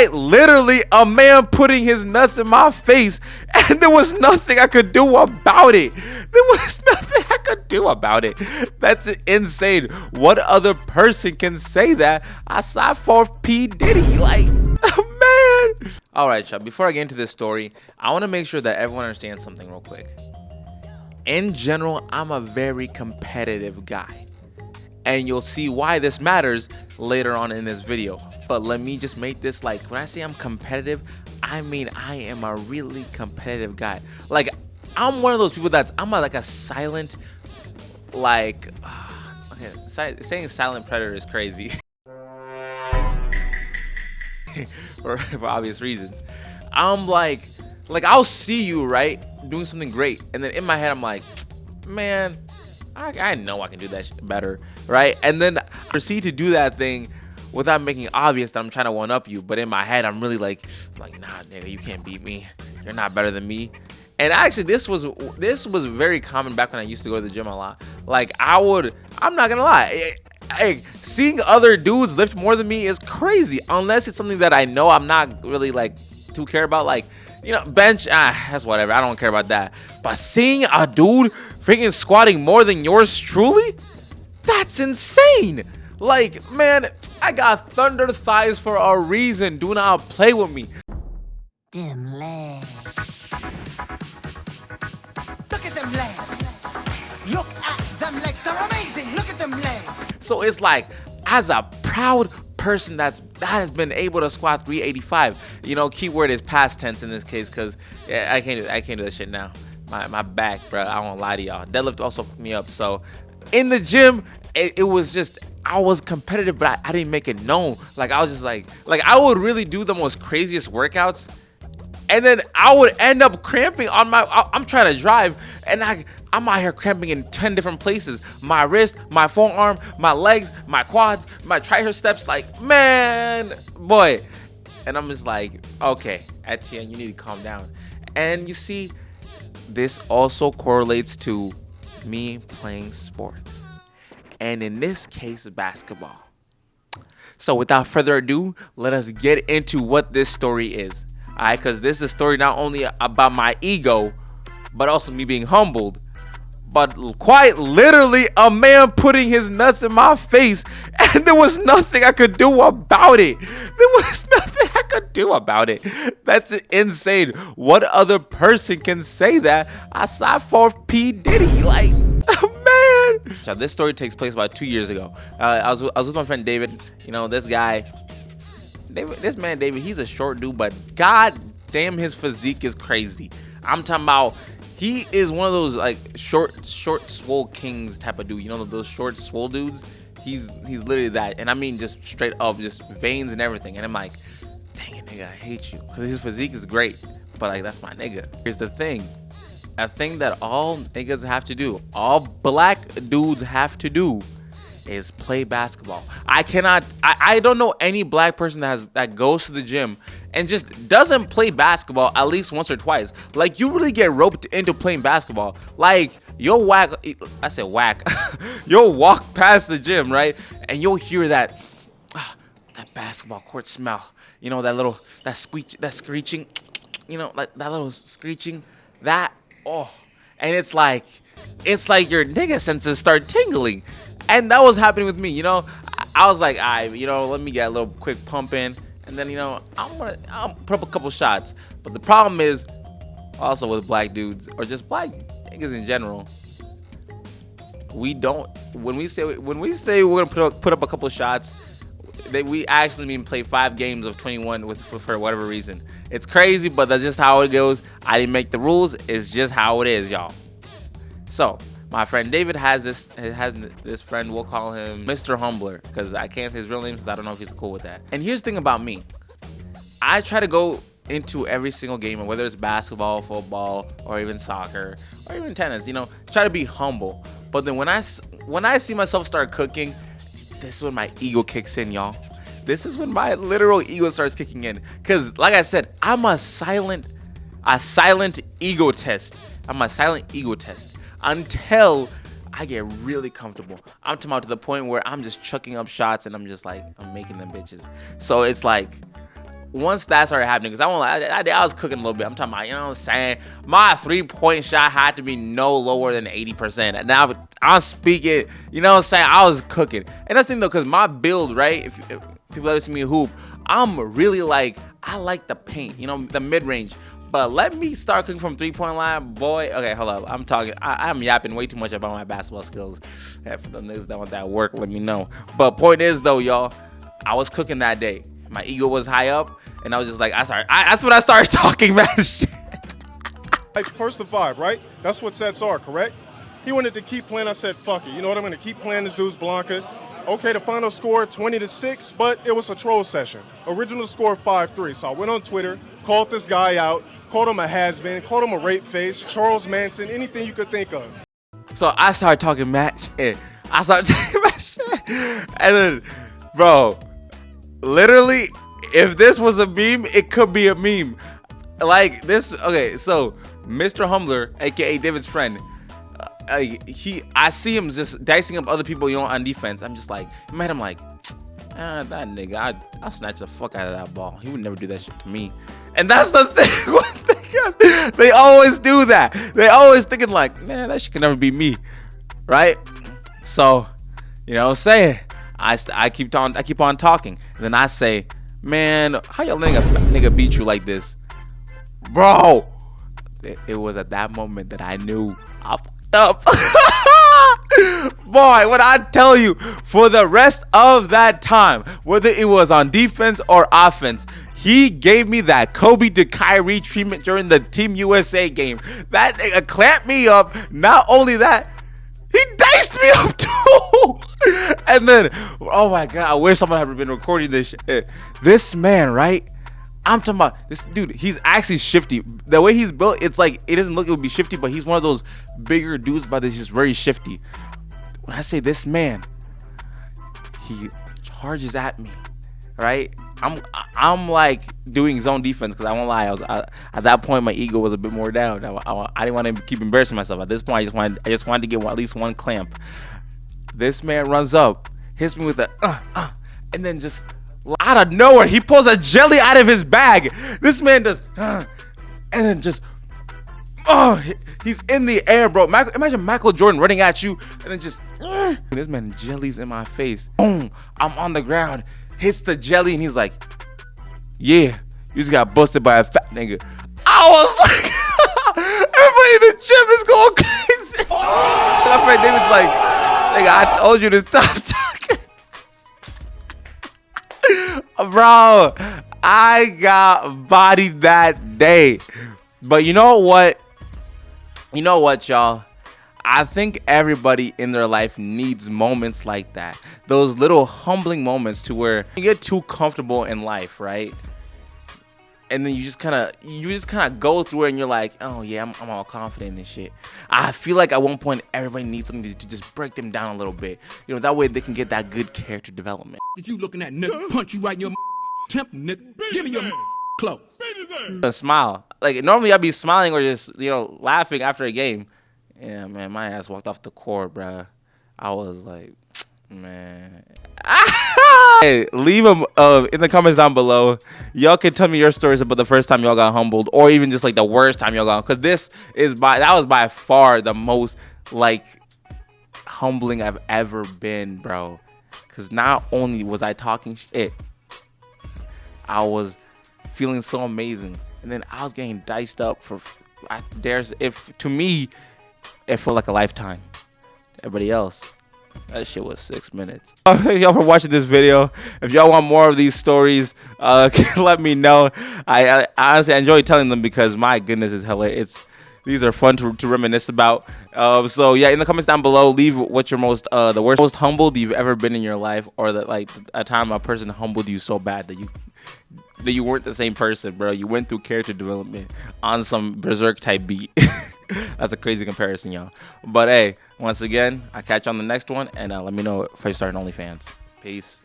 quite literally a man putting his nuts in my face, and there was nothing I could do about it. There was nothing I could do about it. That's insane. What other person can say that aside for P. Diddy? Like, man. All right, y'all. Before I get into this story, I want to make sure that everyone understands something real quick. In general, I'm a very competitive guy, and you'll see why this matters later on in this video. But let me just make this, like, when I say I'm competitive, I mean I am a really competitive guy. Like, I'm one of those people I'm like a silent, like, okay, saying silent predator is crazy for obvious reasons. I'm like I'll see you, right, doing something great, and then in my head I'm like, man, I know I can do that shit better, right? And then I proceed to do that thing without making it obvious that I'm trying to one up you, but in my head I'm really like, nah, nigga, you can't beat me. You're not better than me. And actually, this was very common back when I used to go to the gym a lot. Like, I'm not gonna lie, hey, seeing other dudes lift more than me is crazy, unless it's something that I know I'm not really like too care about, like, you know, bench, that's whatever, I don't care about that. But seeing a dude freaking squatting more than yours truly, that's insane. Like, man, I got thunder thighs for a reason. Do not play with me. Them legs. Look at them legs. Look at them legs. They're amazing. Look at them legs. So it's like, as a proud person that has been able to squat 385, you know, keyword is past tense in this case, because yeah, I can't do that shit now. My back, bro, I won't lie to y'all. Deadlift also fucked me up. So in the gym, it was just, I was competitive, but I didn't make it known. Like, I was just like I would really do the most craziest workouts, and then I would end up cramping on I'm trying to drive, and I'm out here cramping in 10 different places. My wrist, my forearm, my legs, my quads, my triceps, like, man, boy. And I'm just like, okay, Etienne, you need to calm down. And you see, this also correlates to me playing sports, and in this case, basketball. So without further ado, let us get into what this story is. Alright, because this is a story not only about my ego, but also me being humbled. But quite literally a man putting his nuts in my face, and there was nothing I could do about it. There was nothing I could do about it. That's insane. What other person can say that aside for P. Diddy? Like, man. So this story takes place about 2 years ago. I was with my friend David. You know, this man David, he's a short dude, but god damn, his physique is crazy. I'm talking about, he is one of those like short swole kings type of dude. You know, those short swole dudes. He's literally that, and I mean just straight up, just veins and everything. And I'm like, dang it, nigga, I hate you, because his physique is great, but like, that's my nigga. Here's the thing, a thing that all niggas have to do, all black dudes have to do, is play basketball. I don't know any black person that goes to the gym and just doesn't play basketball at least once or twice. Like, you really get roped into playing basketball. Like, you'll whack, you'll walk past the gym, right, and you'll hear that basketball court smell. You know, that screeching, you know, like that little screeching, and it's like your nigga senses start tingling. And that was happening with me, you know. I was like, you know, let me get a little quick pump in, and then, you know, I'll put up a couple shots. But the problem is, also with black dudes, or just black niggas in general, when we say we're gonna put up a couple shots, we actually mean play 5 games of 21 for whatever reason. It's crazy, but that's just how it goes. I didn't make the rules. It's just how it is, y'all. So my friend David has this friend, we'll call him Mr. Humbler, because I can't say his real name because I don't know if he's cool with that. And here's the thing about me. I try to go into every single game, whether it's basketball, football, or even soccer, or even tennis, you know, try to be humble. But then when I see myself start cooking, this is when my ego kicks in, y'all. This is when my literal ego starts kicking in. Because like I said, I'm a silent egotist. I'm a silent egotist until I get really comfortable. I'm talking about to the point where I'm just chucking up shots and I'm just like, I'm making them bitches. So it's like, once that started happening, because I was cooking a little bit. I'm talking about, you know what I'm saying? My 3-point shot had to be no lower than 80%. And now I'm speaking, you know what I'm saying? I was cooking. And that's the thing though, because my build, right? If people ever see me hoop, I'm really like, I like the paint, you know, the mid-range. But let me start cooking from 3-point line, boy. Okay, hold up. I'm talking. I'm yapping way too much about my basketball skills. Yeah, for the niggas that want that work, let me know. But point is though, y'all, I was cooking that day. My ego was high up, and I was just like, that's when I started talking mad shit. Like first to 5, right? That's what sets are, correct? He wanted to keep playing. I said, fuck it. You know what? I'm gonna keep playing this dude's Blanca. Okay, the final score 20-6, but it was a troll session. Original score 5-3. So I went on Twitter, called this guy out, called him a has-been, called him a rape face, Charles Manson, anything you could think of. So I started talking match, and I started talking match, and then, bro, literally, if this was a meme, it could be a meme. Like this. Okay, so Mr. Humbler, aka David's friend, I see him just dicing up other people, you know, on defense. I'm just like, in my head, I'm like, that nigga, I'll snatch the fuck out of that ball. He would never do that shit to me. And that's the thing. They always do that. They always thinking like, man, that shit can never be me, right? So, you know what I'm saying? I keep on talking, and then I say, man, how y'all letting a nigga beat you like this, bro? It was at that moment that I knew I fucked up. Boy, when I tell you, for the rest of that time, whether it was on defense or offense, he gave me that Kobe to Kyrie treatment during the Team USA game. That nigga clamped me up. Not only that, he diced me up too. And then, oh my God, I wish someone had been recording this shit. This man, right? I'm talking about this dude. He's actually shifty. The way he's built, it's like, it doesn't look, it would be shifty, but he's one of those bigger dudes, but he's just very shifty. When I say this man, he charges at me, right? I'm like doing zone defense, because I won't lie, at that point my ego was a bit more down. I didn't want to keep embarrassing myself. At this point, I just wanted to get at least one clamp. This man runs up, hits me with a and then just out of nowhere he pulls a jelly out of his bag. This man does and then just he's in the air, bro. Imagine Michael Jordan running at you and then just this man jellies in my face. Boom, I'm on the ground, hits the jelly, and he's like, yeah, you just got busted by a fat nigga. I was like, everybody in the gym is going crazy. My friend David's like, nigga, I told you to stop talking. Bro, I got bodied that day. But you know what? You know what, y'all? I think everybody in their life needs moments like that. Those little humbling moments to where you get too comfortable in life, right? And then you just kind of go through it, and you're like, oh yeah, I'm all confident in this shit. I feel like at one point everybody needs something to just break them down a little bit. You know, that way they can get that good character development. Did you looking at nigga? Punch you right in your temple, nigga. Give me your clothes. A smile. Like normally I'd be smiling or just, you know, laughing after a game. Yeah, man, my ass walked off the court, bruh. I was like, man. Hey, leave them in the comments down below. Y'all can tell me your stories about the first time y'all got humbled, or even just like the worst time y'all got. Because that was by far the most like humbling I've ever been, bro. Because not only was I talking shit, I was feeling so amazing, and then I was getting diced up for. To me, it felt like a lifetime. Everybody else, that shit was 6 minutes. Thank y'all for watching this video. If y'all want more of these stories, let me know. I honestly enjoy telling them because my goodness, is hilarious. These are fun to reminisce about. So yeah, in the comments down below, leave what your most humbled you've ever been in your life, or that like a time a person humbled you so bad that you weren't the same person, bro. You went through character development on some berserk type beat. That's a crazy comparison, y'all. But hey, once again, I'll catch you on the next one, and let me know if I start an OnlyFans. Peace.